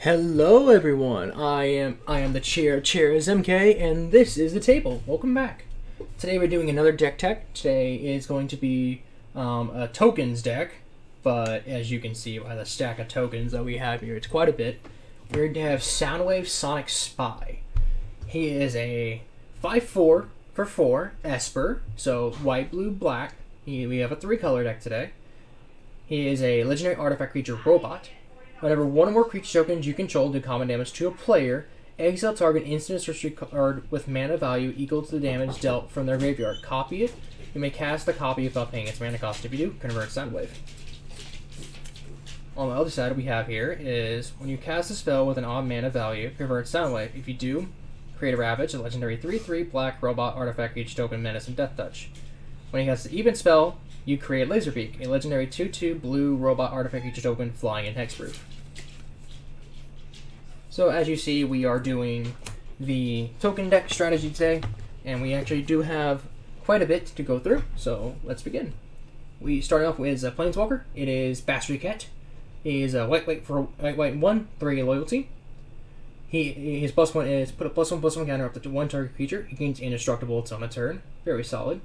Hello everyone, I am the Chair is MK, and this is the table. Welcome back. Today we're doing another deck tech. Today is going to be a tokens deck, but as you can see by the stack of tokens that we have here, it's quite a bit. We're going to have Soundwave Sonic Spy. He is a 5/4 for 4 Esper, so white, blue, black. We have a 3-color deck today. He is a legendary artifact creature robot. Whenever one or more creature tokens you control do common damage to a player, exile target instant sorcery card with mana value equal to the damage dealt from their graveyard. Copy it. You may cast the copy without paying its mana cost. If you do, convert Soundwave. On the other side we have here is when you cast a spell with an odd mana value, convert Soundwave. If you do, create a Ravage, a legendary 3/3 black robot artifact creature token menace and death touch. When you cast the even spell, you create Laserbeak, a legendary 2/2 blue robot artifact creature token flying in hexproof. So as you see, we are doing the token deck strategy today, and we actually do have quite a bit to go through, so let's begin. We start off with a Planeswalker. It is Basriket. He is a white 1, 3 loyalty. His +1 is put a +1/+1 counter up to one target creature. He gains indestructible until a turn. Very solid.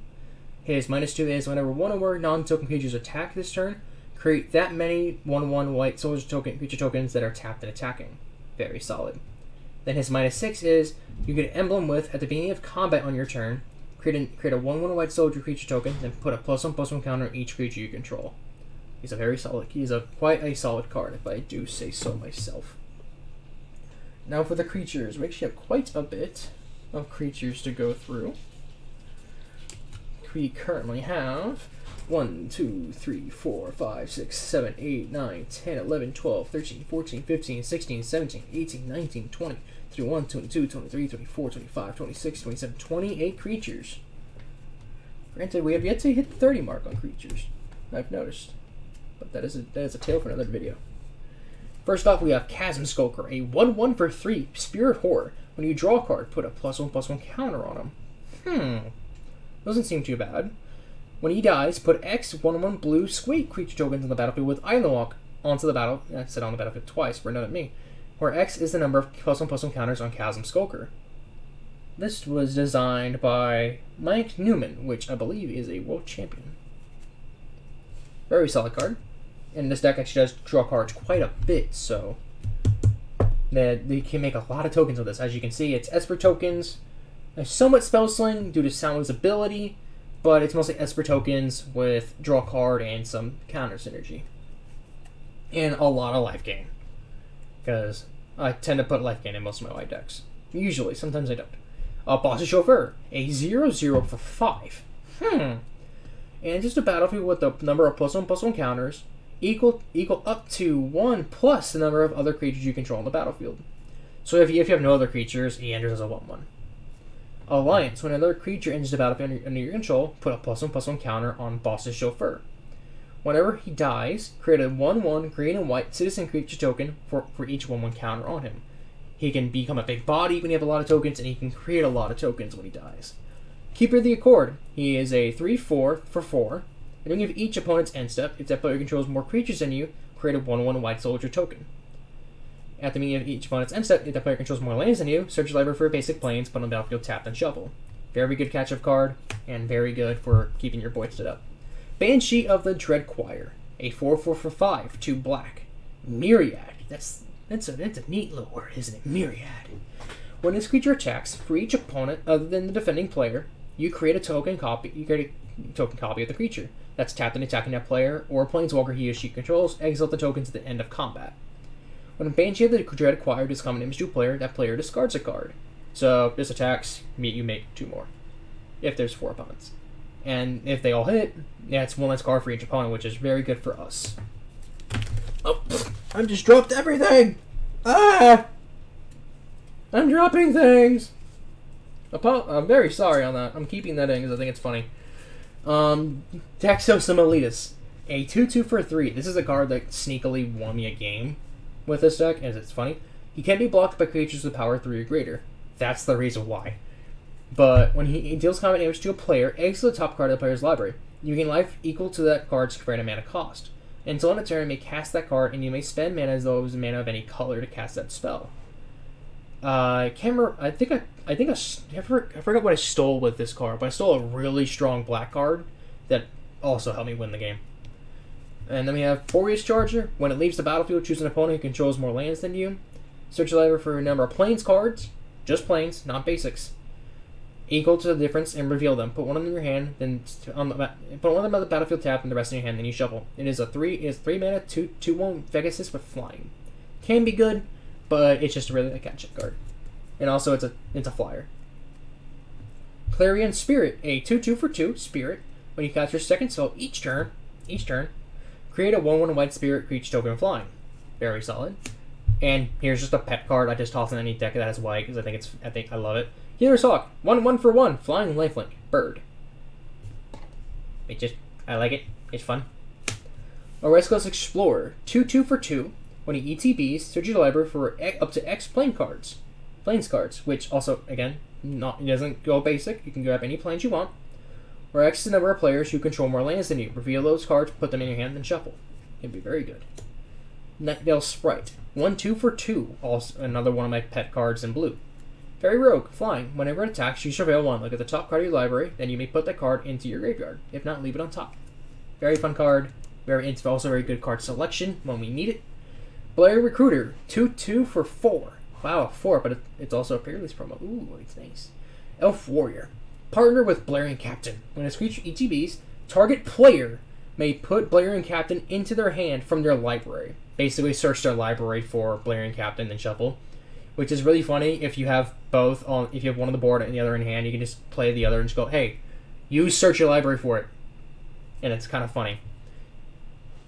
His -2 is whenever one or more non-token creatures attack this turn, create that many 1/1 white soldier creature tokens that are tapped and attacking. Very solid. Then his -6 is you get an emblem with at the beginning of combat on your turn, create a 1/1 white soldier creature token, then put a +1/+1 counter on each creature you control. He's quite a solid card, if I do say so myself. Now for the creatures, we actually have quite a bit of creatures to go through. We currently have 1, 2, 3, 4, 5, 6, 7, 8, 9, 10, 11, 12, 13, 14, 15, 16, 17, 18, 19, 20, 21, 22, 23, 24, 25, 26, 27, 28 creatures. Granted, we have yet to hit the 30 mark on creatures, I've noticed. But that is a tale for another video. First off, we have Chasm Skulker, a 1/1 for 3 Spirit Horror. When you draw a card, put a +1/+1 counter on him. Doesn't seem too bad. When he dies, put X 1/1 blue squid creature tokens on the battlefield with Island Walk onto the battle. I said on the battlefield twice, for note at me. Where X is the number of +1/+1 counters on Chasm Skulker. This was designed by Mike Newman, which I believe is a world champion. Very solid card. And this deck actually does draw cards quite a bit, so that they can make a lot of tokens with this. As you can see, it's Esper tokens. There's somewhat spell sling due to Soundwave's ability, but it's mostly Esper tokens with draw card and some counter synergy. And a lot of life gain. Because I tend to put life gain in most of my white decks. Usually, sometimes I don't. Boss's Chauffeur, a 0/0 for 5. And just a battlefield with the number of +1/+1 counters equal up to 1 plus the number of other creatures you control on the battlefield. So if you have no other creatures, he enters as a 1/1. Alliance. When another creature enters the battlefield under your control, put a +1/+1 counter on Boss's Chauffeur. Whenever he dies, create a 1/1 green and white citizen creature token for each 1/1 counter on him. He can become a big body when you have a lot of tokens, and he can create a lot of tokens when he dies. Keeper of the Accord. He is a 3/4 for 4. At the beginning of each opponent's end step, if that player controls more creatures than you, create a 1/1 white soldier token. At the beginning of each opponent's end step, if that player controls more lands than you, search your library for basic planes, put on the battlefield, tap, and shuffle. Very good catch-up card, and very good for keeping your boy stood up. Banshee of the Dread Choir, a 4/4 for 5, 2 black. Myriad. That's a neat little word, isn't it? Myriad. When this creature attacks, for each opponent other than the defending player, you create a token copy. of the creature that's tapped and attacking that player or a planeswalker he or she controls. Exile the tokens at the end of combat. When a Banshee of the Dread Choir does common damage to a player, that player discards a card. So this attacks, you make 2 more. If there's 4 opponents. And if they all hit, it's 1 less card for each opponent, which is very good for us. Oh, I just dropped everything! Ah! I'm dropping things! I'm very sorry on that. I'm keeping that in because I think it's funny. Daxos Amelitus, a 2/2 for 3. This is a card that sneakily won me a game with this deck, as it's funny. He can be blocked by creatures with power 3 or greater. That's the reason why. But when he deals combat damage to a player, exile the top card of the player's library. You gain life equal to that card's random mana cost. Until end of turn, you may cast that card, and you may spend mana as though it was a mana of any color to cast that spell. I can't remember. I forgot what I stole with this card, but I stole a really strong black card that also helped me win the game. And then we have Furious Charger. When it leaves the battlefield, choose an opponent who controls more lands than you. Search your library for a number of plains cards, just plains, not basics, equal to the difference, and reveal them. Put one in your hand, then put one of them on the battlefield tab, and the rest in your hand. Then you shuffle. It is 3 mana, 2/1 Pegasus with flying. Can be good, but it's just really a catch-up card. And also, it's a flyer. Clarion Spirit, a 2/2 for 2 spirit. When you cast your second spell each turn, create a 1/1 white spirit creature token flying. Very solid. And here's just a pet card. I just toss in any deck that has white because I think I love it. Healer's Hawk, 1/1 for 1, flying lifelink, bird. I like it. It's fun. A Restless Explorer, 2/2 for 2. When he ETBs, search your library for up to X plains cards, which also, again, it doesn't go basic. You can grab any plains you want. Or X is the number of players who control more lands than you. Reveal those cards, put them in your hand, then shuffle. Can be very good. Nightveil Sprite, 1/2 for 2. Also another one of my pet cards in blue. Fairy Rogue, flying. Whenever it attacks, you surveil one. Look at the top card of your library, then you may put that card into your graveyard. If not, leave it on top. Very fun card. It's also very good card selection when we need it. Blair Recruiter, 2/2 for 4. Wow, 4, but it's also a Peerless promo. Ooh, it's nice. Elf Warrior, partner with Blaring Captain. When a creature ETBs, target player may put Blaring Captain into their hand from their library. Basically, search their library for Blaring Captain and shuffle. Which is really funny if you have both on. If you have one on the board and the other in hand, you can just play the other and just go, "Hey, you search your library for it," and it's kind of funny.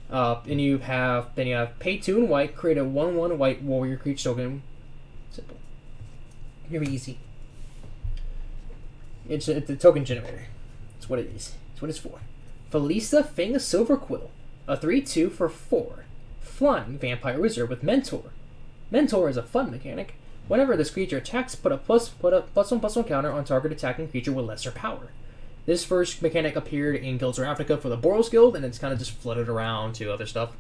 And you have pay 2 and white, create a 1/1 white warrior creature token. Simple, very easy. It's a token generator. That's what it is. That's what it's for. Felisa Fang of Silver Quill, a 3/2 for 4, flying vampire wizard with mentor. Mentor is a fun mechanic. Whenever this creature attacks, put a +1/+1 counter on target attacking creature with lesser power. This first mechanic appeared in Guilds of Ravnica for the Boros Guild, and it's kind of just floated around to other stuff.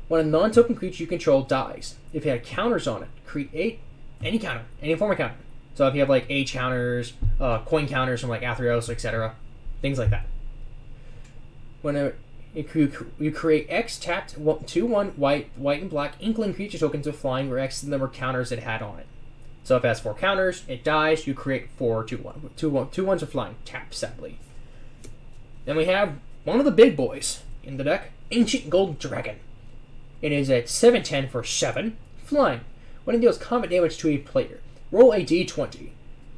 When a non-token creature you control dies, if it had counters on it, create any counter, any form of counter. So if you have like age counters, coin counters from like Athreos, etc., things like that. When you create X tapped 2/1 white and black inkling creature tokens with flying, where X is the number of counters it had on it. So if it has 4 counters, it dies. You create 4 2/1. 2/1s are flying. Tap sadly. Then we have one of the big boys in the deck, Ancient Gold Dragon. It is at 7/10 for 7, flying. When it deals combat damage to a player, roll a d20.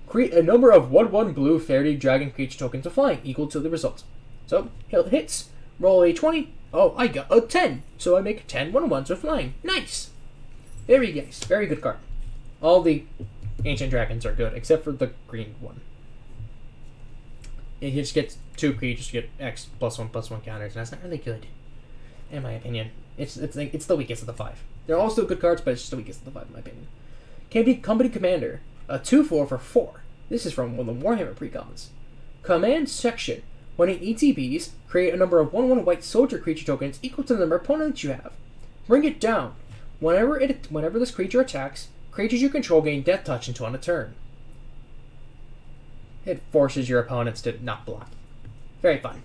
Create a number of 1/1 blue fairy dragon creature tokens of flying equal to the result. So it hits. Roll a 20. Oh, I got a 10. So I make 10 1/1s with flying. Nice. Very nice. Very good card. All the Ancient Dragons are good, except for the green one. It just gets 2 creatures to get X +1/+1 counters, and that's not really good, in my opinion. It's the weakest of the 5. They're all still good cards, but it's just the weakest of the 5, in my opinion. Company Commander, a 2/4 for 4. This is from one of the Warhammer precommons. Command Section. When it ETBs, create a number of 1/1 white soldier creature tokens equal to the number of opponents you have. Bring it down. Whenever this creature attacks, creatures you control gain Death Touch until end of turn. It forces your opponents to not block. Very fun.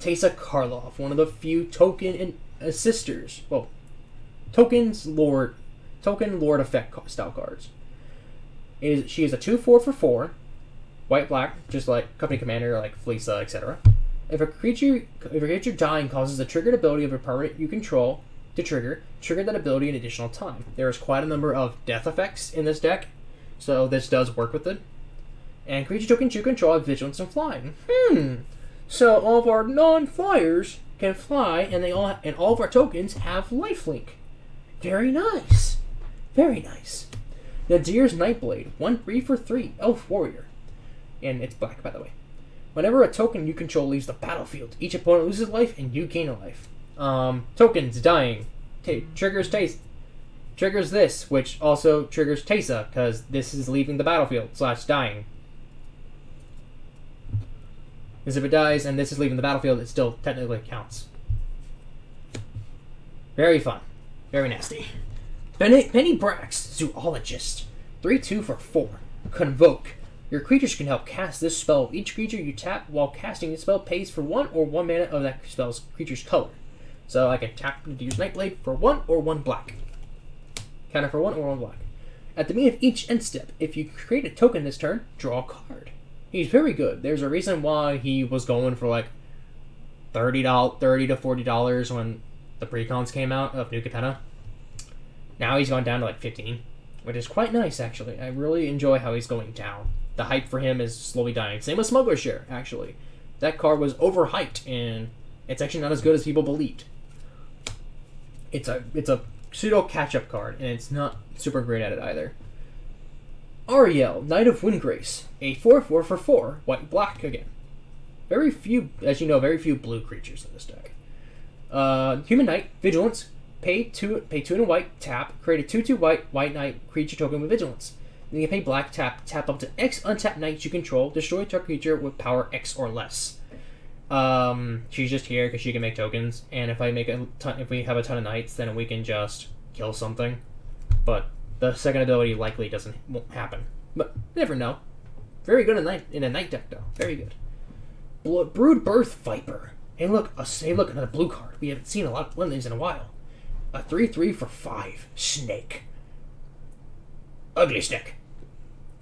Teysa Karlov, one of the few token assisters. Well, token lord effect style cards. She is a 2/4 for 4. White black, just like Company Commander, like Felisa, etc. If a creature dying causes a triggered ability of a permanent you control to trigger that ability an additional time. There is quite a number of death effects in this deck, so this does work with it. And creature tokens you control have vigilance and flying. So all of our non-flyers can fly, and all of our tokens have lifelink. Very nice. Very nice. Nadir's Nightblade, 1/3 for 3, Elf Warrior. And it's black, by the way. Whenever a token you control leaves the battlefield, each opponent loses life and you gain a life. Tokens dying. Triggers this, which also triggers Teysa, because this is leaving the battlefield / dying. Because if it dies and this is leaving the battlefield, it still technically counts. Very fun. Very nasty. Penny Brax, Zoologist. 3/2 for 4. Convoke. Your creatures can help cast this spell. Each creature you tap while casting the spell pays for 1 or 1 mana of that spell's creature's color. So I can tap to use Nightblade for 1 or 1 black. Counter for 1 or 1 black. At the beginning of each end step, if you create a token this turn, draw a card. He's very good. There's a reason why he was going for like $30 to $40 when the precons came out of New Capenna. Now he's gone down to like 15, which is quite nice actually. I really enjoy how he's going down. The hype for him is slowly dying. Same with Smuggler's Share, actually. That card was overhyped, and it's actually not as good as people believed. It's a pseudo catch-up card, and it's not super great at it either. Ariel, Knight of Windgrace, a 4/4 for 4, white-black again. Very few, as you know, very few blue creatures in this deck. Human Knight, Vigilance, pay 2 and a white, tap, create a 2/2 white knight creature token with Vigilance. Then you pay black, tap up to X untapped knights you control, destroy a target creature with power X or less. She's just here because she can make tokens, and if we have a ton of knights, then we can just kill something. But the second ability likely won't happen. But never know. Very good in a night deck though. Very good. Brood Birth Viper. Hey look, another blue card. We haven't seen a lot of these in a while. A 3/3 for 5. Snake. Ugly Snake.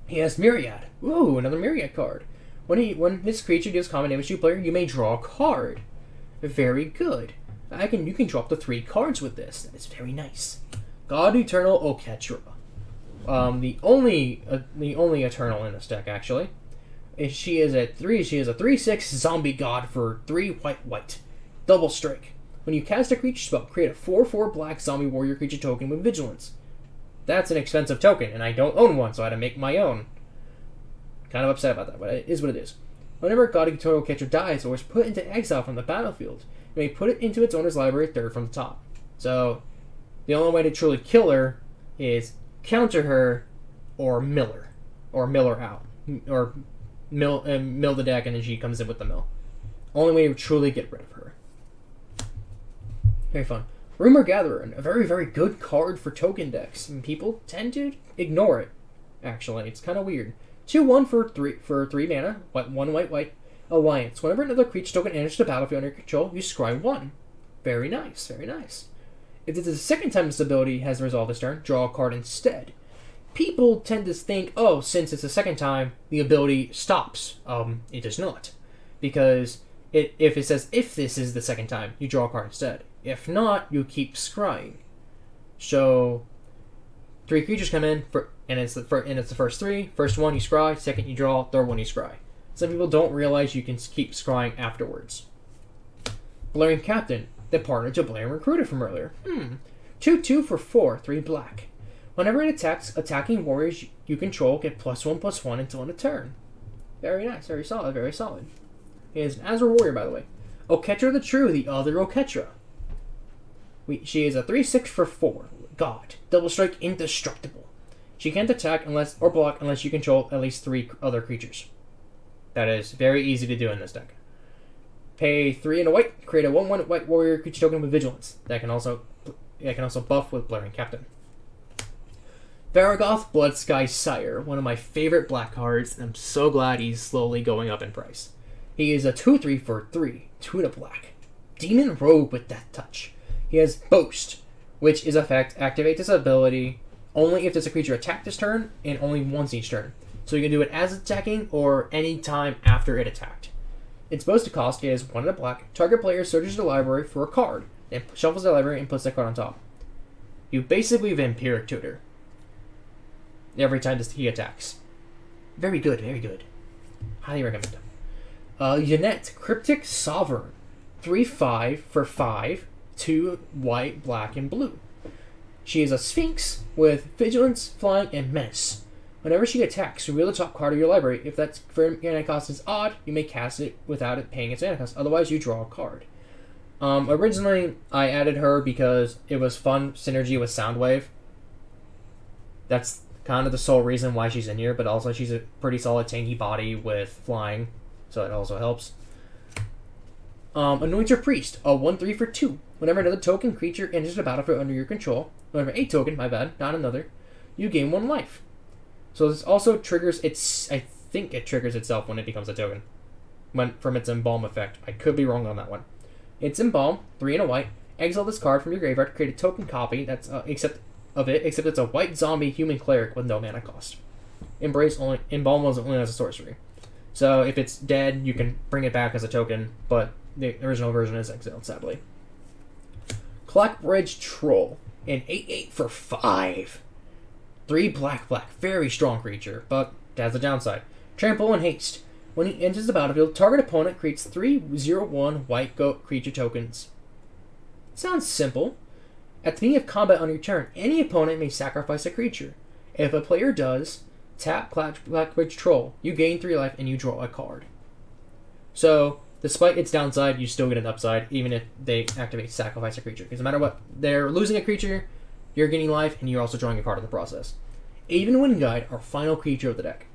He has Myriad. Ooh, another Myriad card. When this creature deals common damage to a player, you may draw a card. Very good. You can draw up to 3 cards with this. That is very nice. God Eternal Oketra. The only Eternal in this deck actually. She is a 3/6 zombie god for 3 white. Double strike. When you cast a creature spell, create a 4/4 black zombie warrior creature token with Vigilance. That's an expensive token, and I don't own one, so I had to make my own. Kind of upset about that, but it is what it is. Whenever God Eternal Catcher dies or is put into exile from the battlefield, you may put it into its owner's library 3rd from the top. So, the only way to truly kill her is counter her or mill her. Or mill her out. Or mill the deck and then she comes in with the mill. Only way to truly get rid of her. Very fun. Rumor Gatherer, a very, very good card for token decks, and people tend to ignore it, actually. It's kind of weird. 2/1 for 3 mana, 1 white, Alliance. Whenever another creature token enters the battlefield under your control, you scry 1. Very nice, very nice. If this is the second time this ability has resolved this turn, draw a card instead. People tend to think, oh, since it's the second time, the ability stops. It does not. Because if it says if this is the second time, you draw a card instead. If not, you keep scrying. So 3 creatures come in, and it's the first 3. First one you scry, second you draw, third one you scry. Some people don't realize you can keep scrying afterwards. Blaring Captain, the partner to Blaring Recruiter from earlier. 2/2 for 4, 3 black. Whenever it attacks, attacking warriors you control get +1/+1 until end of turn. Very nice, very solid, very solid. He is an Azure Warrior, by the way. Oketra the True, the other Oketra. She is a 3/6 for 4. God. Double strike, indestructible. She can't attack or block unless you control at least 3 other creatures. That is very easy to do in this deck. Pay 3 and a white, create a 1/1 white warrior creature token with Vigilance. That can also buff with Blaring Captain. Varagoth Bloodsky Sire, one of my favorite black cards, and I'm so glad he's slowly going up in price. He is a 2/3 for 3, 2 and a black. Demon Rogue with Death Touch. He has Boast, which is activates his ability only if there's a creature attacked this turn, and only once each turn. So you can do it as attacking or any time after it attacked. Its boasted cost is 1 and a black. Target player searches the library for a card, then shuffles the library and puts that card on top. You basically Vampiric Tutor every time he attacks. Very good, very good. Highly recommend him. Yannette, Cryptic Sovereign. 3/5 for 5, 2 white, black, and blue. She is a Sphinx with Vigilance, Flying, and Menace. Whenever she attacks, reveal the top card of your library. If that mana cost is odd, you may cast it without it paying its mana cost. Otherwise, you draw a card. Originally, I added her because it was fun synergy with Soundwave. That's kind of the sole reason why she's in here, but also she's a pretty solid tanky body with flying, so it also helps. Anointer Priest, a 1/3 for 2. Whenever another token creature enters the battlefield under your control, whenever a token, my bad, not another, you gain 1 life. So this also triggers I think it triggers itself when it becomes a token. From its Embalm effect. I could be wrong on that one. It's Embalm, 3 and a white. Exile this card from your graveyard, create a token copy that's except it's a white zombie human cleric with no mana cost. Embalm only has a sorcery. So if it's dead, you can bring it back as a token, but the original version is exiled, sadly. Clockbridge Troll, an 8/8 for 5. 3 black, very strong creature, but it has a downside. Trample and haste. When he enters the battlefield, target opponent creates 3/0/1 white goat creature tokens. Sounds simple. At the beginning of combat on your turn, any opponent may sacrifice a creature. If a player does, tap Clockbridge Troll. You gain 3 life and you draw a card. So, despite its downside, you still get an upside, even if they activate sacrifice a creature. Because no matter what, they're losing a creature, you're gaining life, and you're also drawing a card in the process. Even Wind Guide, our final creature of the deck.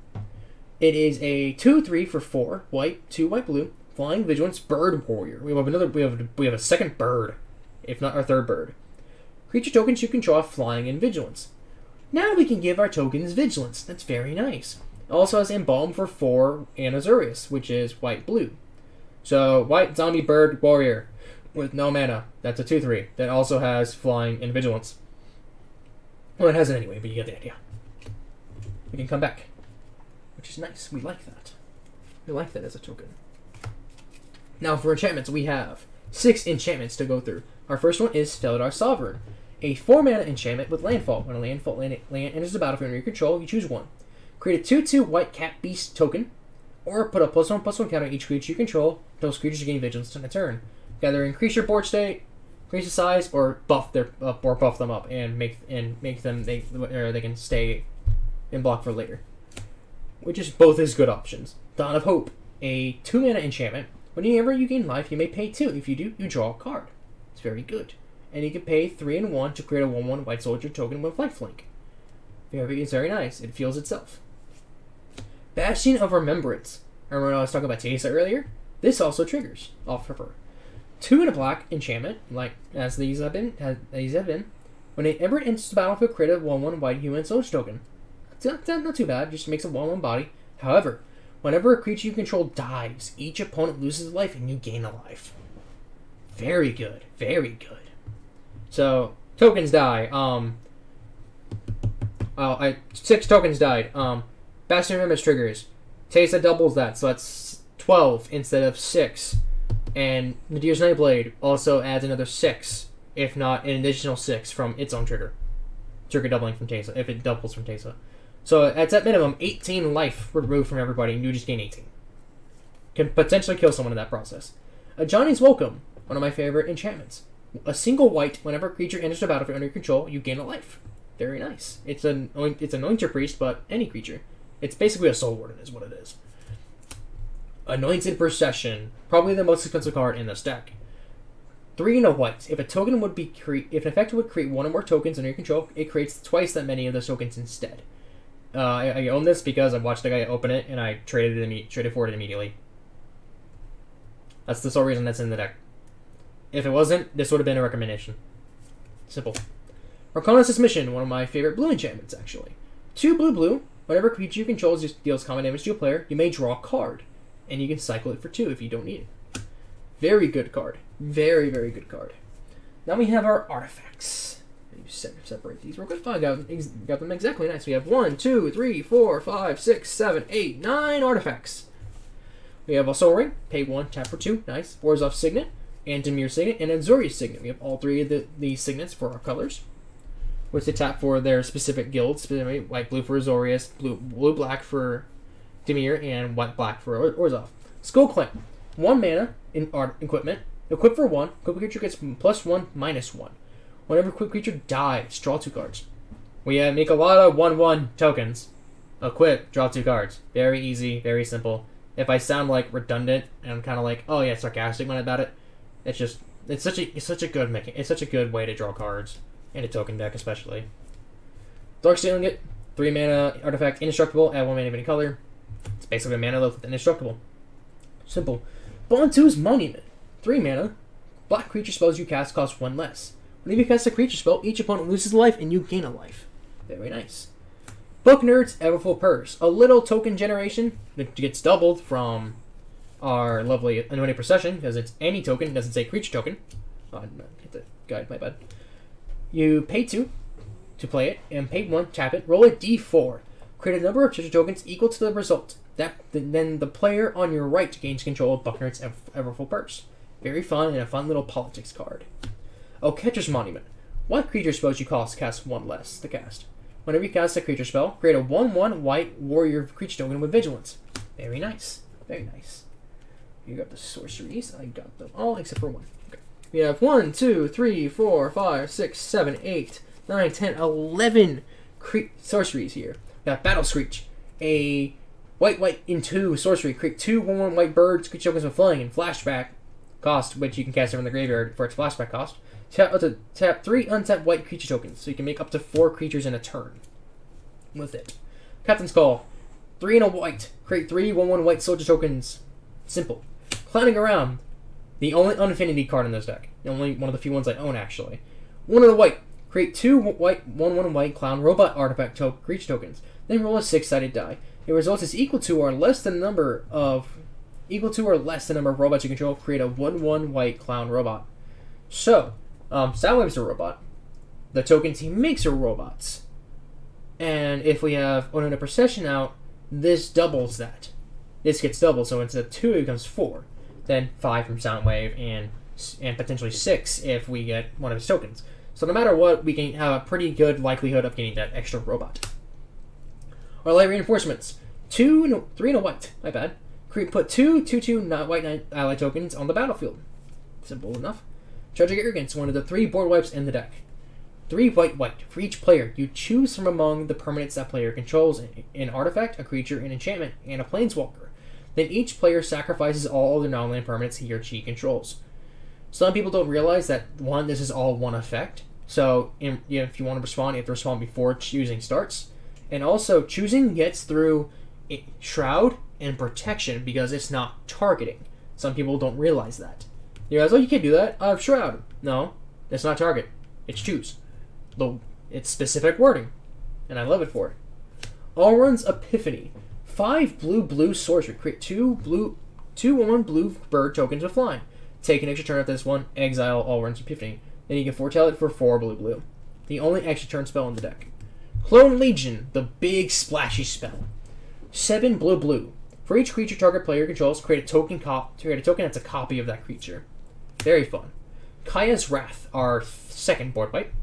It is a 2/3 for 4 white, 2 white blue, flying vigilance bird warrior. We have a second bird, if not our third bird. Creature tokens you control flying and vigilance. Now we can give our tokens vigilance. That's very nice. It also has Embalm for 4 and Azorius, which is white blue. So white zombie bird warrior with no mana. That's a 2/3. That also has flying and vigilance. Well, it has it anyway, but you get the idea. We can come back, which is nice. We like that. We like that as a token. Now for enchantments, we have 6 enchantments to go through. Our first one is Felidar Sovereign, a 4-mana enchantment with landfall. When a land enters the battlefield under your control, you choose 1. Create a 2/2 white cat beast token, or put a +1/+1 counter on each creature you control. Those creatures gain vigilance on a turn. Either increase your board state, increase the size, or buff them up and make them they can stay and block for later. Which is both is good options. Dawn of Hope, a 2-mana enchantment. Whenever you gain life, you may pay 2. If you do, you draw a card. It's very good. And you can pay 3 and 1 to create a 1/1 white soldier token with lifelink. It's very nice. It feels itself. Bastion of Remembrance. Remember when I was talking about Teysa earlier? This also triggers off of her. 2 and a black enchantment, like as these have been. When it ever enters the battlefield, create a 1/1 white human soldier token. It's not too bad. Just makes a 1/1 body. However, whenever a creature you control dies, each opponent loses a life and you gain a life. Very good. Very good. So, tokens die. 6 tokens died. Bastion of Remembrance triggers. Teysa doubles that, so that's 12 instead of 6. And Nadir's Nightblade also adds another 6, if not an additional 6 from its own trigger. Trigger doubling from Teysa, if it doubles from Teysa. So, it's at minimum 18 life removed from everybody, and you just gain 18. Can potentially kill someone in that process. A Johnny's Welcome, one of my favorite enchantments. A single white, whenever a creature enters the battlefield under your control, you gain a life. Very nice. It's an Anointer Priest, but any creature. It's basically a Soul Warden is what it is. Anointed Procession, probably the most expensive card in this deck. 3 and a white. If an effect would create 1 or more tokens under your control, it creates twice that many of those tokens instead. I own this because I watched the guy open it and I traded for it immediately. That's the sole reason that's in the deck. If it wasn't, this would have been a recommendation. Simple. Arcana's Mission, one of my favorite blue enchantments, actually. 2 blue. Whenever a creature you control deals common damage to a player, you may draw a card. And you can cycle it for 2 if you don't need it. Very good card. Very, very good card. Now we have our artifacts. Separate these real quick. Oh, I got them exactly nice. We have 1, 2, 3, 4, 5, 6, 7, 8, 9 artifacts. We have a Soul Ring. Pay 1, tap for 2. Nice. Orzhov Signet. And Dimir Signet. And Azorius Signet. We have all 3 of these signets for our colors. Which they tap for their specific guilds. Specifically, white blue for Azorius, blue black for Dimir, and white black for Orzhov. Skull Clamp. 1 mana in art equipment. Equip for 1. Equip creature gets +1, -1. Whenever a quick creature dies, draw 2 cards. We make a lot of 1/1 tokens. Equip, draw 2 cards. Very easy, very simple. If I sound like redundant and I'm kind of like, oh yeah, sarcastic when about it, it's such a good way to draw cards in a token deck, especially. Dark Stealing It, 3 mana artifact, indestructible, add 1 mana of any color. It's basically a mana loaf with indestructible. Simple. Bontu's Monument, 3 mana, Black creature spells you cast cost 1 less. Whenever you cast a creature spell, each opponent loses a life and you gain a life. Very nice. Book Nerd's Everfull Purse. A little token generation that gets doubled from our lovely Anointed Procession, because it's any token, it doesn't say creature token. Oh, I did not hit the guide, my bad. You pay 2 to play it, and pay 1, tap it, roll a d4. Create a number of treasure tokens equal to the result. Then the player on your right gains control of Book Nerd's Everfull Purse. Very fun, and a fun little politics card. Oh, Catcher's Monument. What creature spells you cast 1 less to cast? Whenever you cast a creature spell, create a 1/1 white warrior creature token with vigilance. Very nice. Very nice. You got the sorceries. I got them all except for 1. Okay. We have 1, 2, 3, 4, 5, 6, 7, 8, 9, 10, 11 sorceries here. We got Battle Screech. A white in 2 sorcery. Create 2 1/1 white birds, creature tokens with flying and flashback cost, which you can cast from the graveyard for its flashback cost. Tap 3 untapped white creature tokens, so you can make up to 4 creatures in a turn with it. Captain's Call. 3 and a white. Create 3 1/1 white soldier tokens. Simple. Clowning Around. The only Unfinity card in this deck. The only one of the few ones I own, actually. 1 and a white. Create 2 white 1/1 white clown robot artifact creature tokens. Then roll a 6-sided die. The result is equal to or less than the number of robots you control. Create a 1/1 white clown robot. So, Soundwave's a robot. The tokens he makes are robots. And if we have Anointed Procession out, this doubles that. This gets doubled, so instead of 2, it becomes 4. Then 5 from Soundwave, and potentially 6 if we get one of his tokens. So no matter what, we can have a pretty good likelihood of getting that extra robot. Our light reinforcements. 3 and a white. My bad. Put 2 white knight ally tokens on the battlefield. Simple enough. Tragic Arrogance, one of the 3 board wipes in the deck. 3 white. For each player, you choose from among the permanents that player controls an artifact, a creature, an enchantment, and a planeswalker. Then each player sacrifices all other non-land permanents he or she controls. Some people don't realize that, this is all one effect. So if you want to respond, you have to respond before choosing starts. And also, choosing gets through Shroud and Protection because it's not targeting. Some people don't realize that. You guys, you can't do that. I have Shroud. No, it's not target. It's choose. Though it's specific wording, and I love it for it. Alrund's Epiphany. 5 blue sorcery. Create 2 1/1 blue bird tokens with flying. Take an extra turn at this one. Exile Alrund's Epiphany. Then you can foretell it for 4 blue. The only extra turn spell in the deck. Clone Legion, the big splashy spell. 7 blue. For each creature target player controls, create a token that's a copy of that creature. Very fun. Kaya's Wrath, our 2nd board wipe.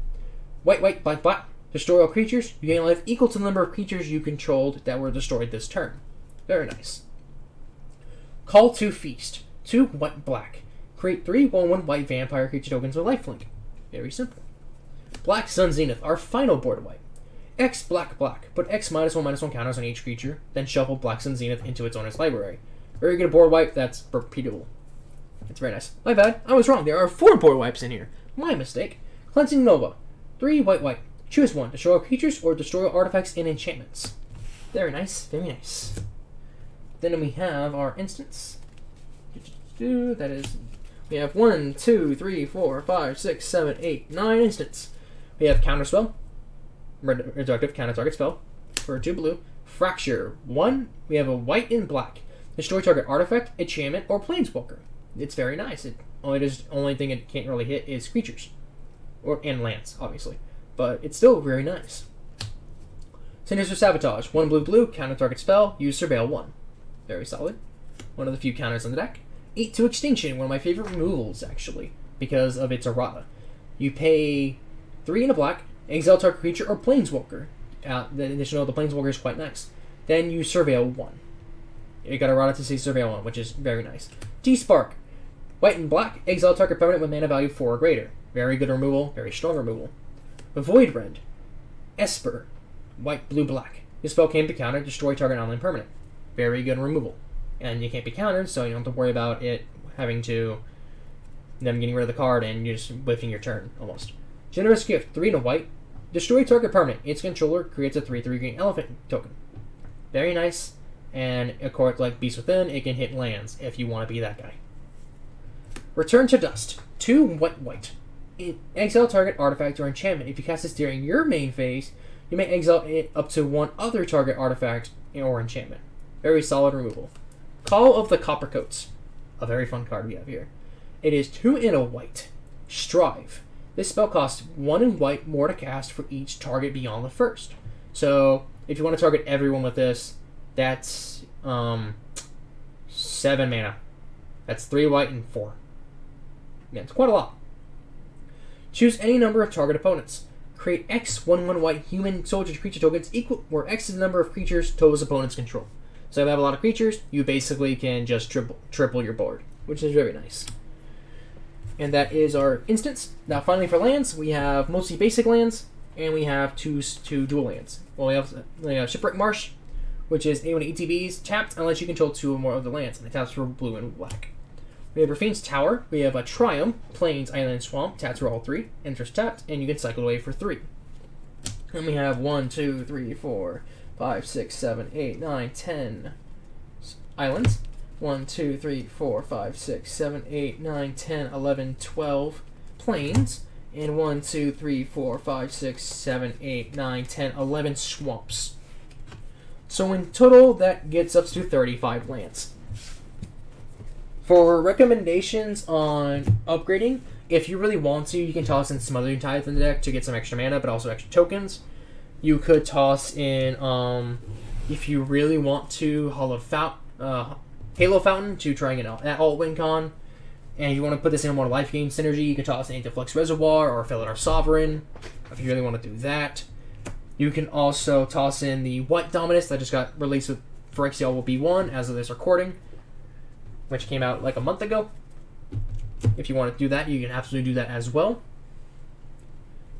White, black. Destroy all creatures. You gain life equal to the number of creatures you controlled that were destroyed this turn. Very nice. Call to Feast. 2 white, black. Create 3 1/1 white vampire creature tokens with lifelink. Very simple. Black Sun Zenith, our final board wipe. X black. Put X -1/-1 counters on each creature, then shuffle Black Sun Zenith into its owner's library. Very good board wipe, that's repeatable. It's very nice. My bad, I was wrong. There are 4 board wipes in here. My mistake. Cleansing Nova. 3 white. Choose 1. Destroy all creatures or destroy all artifacts and enchantments. Very nice, very nice. Then we have our instance. That is, we have 1, 2, 3, 4, 5, 6, 7, 8, 9 instants. We have Counterspell. Reductive counter target spell for 2 blue. Fracture 1. We have a white and black. Destroy target artifact, enchantment, or planeswalker. It's very nice. Only thing it can't really hit is creatures, and lands, obviously, but it's still very nice. Sinister Sabotage. 1 blue. Counter target spell. Use Surveil 1. Very solid. One of the few counters on the deck. 8 to Extinction. One of my favorite removals, actually, because of its errata. You pay 3 and a black. Exile target creature or planeswalker. The additional of the planeswalker is quite nice. Then you Surveil 1. You got errata to see Surveil 1, which is very nice. T-Spark. White and black. Exile target permanent with mana value 4 or greater. Very good removal. Very strong removal. Void Rend. Esper. White, blue, black. This spell can be countered. Destroy target non-land permanent. Very good removal. And you can't be countered, so you don't have to worry about it having to... them getting rid of the card and you just whiffing your turn, almost. Generous Gift. 3 and a white. Destroy target permanent. Its controller creates a 3/3 green elephant token. Very nice. And of course, like Beast Within, it can hit lands if you want to be that guy. Return to Dust. 2 white. Exile target artifact or enchantment. If you cast this during your main phase, you may exile it up to 1 other target artifact or enchantment. Very solid removal. Call of the Coppercoats. A very fun card we have here. It is 2 in a white. Strive. This spell costs 1 in white more to cast for each target beyond the first. So, if you want to target everyone with this, that's 7 mana. That's 3 white and 4. Yeah, it's quite a lot. Choose any number of target opponents. Create X 1/1 white human soldier creature tokens equal where X is the number of creatures Toa's opponents control. So if you have a lot of creatures, you basically can just triple your board, which is very nice. And that is our instance. Now finally for lands, we have mostly basic lands, and we have two dual lands. Well, we have Shipwreck Marsh, which is A1 ETBs, tapped unless you control 2 or more of the lands, and it taps for blue and black. We have Rafine's Tower, we have a Triumph, Plains, Island, Swamp, taps for all 3, enters tapped, and you can cycle away for 3. And we have 1, 2, 3, 4, 5, 6, 7, 8, 9, 10 islands. 1, 2, 3, 4, 5, 6, 7, 8, 9, 10, 11, 12 plains. And 1, 2, 3, 4, 5, 6, 7, 8, 9, 10, 11 swamps. So in total, that gets up to 35 lands. For recommendations on upgrading, if you really want to, you can toss in some other types in the deck to get some extra mana, but also extra tokens. You could toss in, if you really want to, Halo Fountain to try and get that alt win con. And you want to put this in more life game synergy, you can toss in Flux Reservoir or Felidar Sovereign, if you really want to do that. You can also toss in the White Dominus that just got released with Phyrexian will be 1 as of this recording, which came out like a month ago. If you want to do that, you can absolutely do that as well.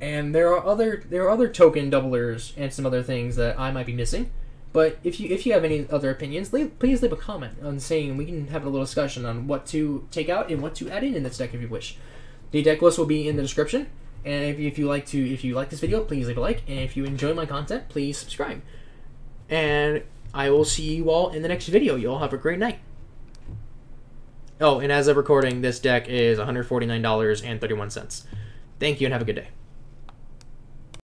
And there are other token doublers and some other things that I might be missing. But if you have any other opinions, please leave a comment on saying we can have a little discussion on what to take out and what to add in this deck if you wish. The deck list will be in the description. And if you like this video, please leave a like. And if you enjoy my content, please subscribe. And I will see you all in the next video. You all have a great night. Oh, and as of recording, this deck is $149.31. Thank you and have a good day.